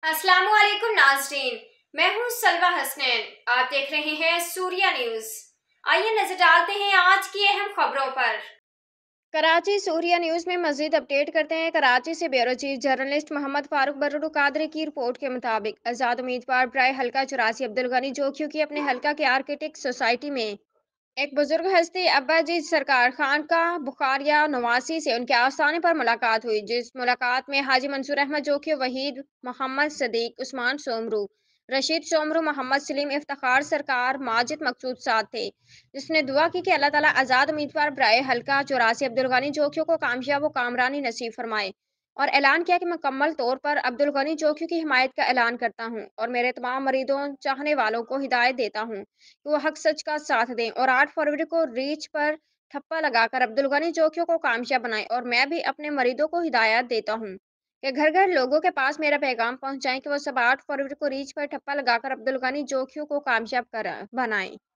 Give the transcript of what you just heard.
अस्सलाम वालेकुम नाज़रीन। मैं हूं सलवा हसनैन। आप देख रहे हैं सूर्या न्यूज़। आइए नजर डालते हैं आज की अहम खबरों पर। कराची सूर्या न्यूज़ में मजीद अपडेट करते हैं। कराची से bureau chief journalist Mohammad Farooq बर्रडू कादरी की रिपोर्ट के मुताबिक आज़ाद उम्मीदवार बराए हल्का 84 अब्दुल गनी जोखियों की अपने हल्का के आर्किटेक्ट सोसाइटी में एक बुजुर्ग हस्ती अब्बा जी सरकार खान का बुखारिया नवासी से उनके आस्थाने पर मुलाकात हुई, जिस मुलाकात में हाजी मंसूर अहमद जोखी, वहीद मोहम्मद सदीक, उस्मान सोमरू, रशीद सोमरू, मोहम्मद सलीम, इफ्तार सरकार, माजिद मकसूद साथ थे, जिसने दुआ की कि अल्लाह ताला आज़ाद उम्मीदवार बराए हल्का 84 अब्दुल गनी जोखियों को कामयाब व कामरानी नसीब फरमाए और ऐलान किया कि मुकम्मल तौर पर अब्दुल गनी जोखियों की हिमायत का ऐलान करता हूँ और मेरे तमाम मरीदों चाहने वालों को हिदायत देता हूँ कि वो हक सच का साथ दें और 8 फरवरी को रीच पर ठप्पा लगाकर अब्दुल गनी जोखियों को कामयाब बनाएं और मैं भी अपने मरीदों को हिदायत देता हूँ कि घर घर लोगों के पास मेरा पैगाम पहुंचाएं कि वो सब 8 फरवरी को रीच पर ठप्पा लगाकर अब्दुल गनी जोखियों को कामयाब कर बनाएं।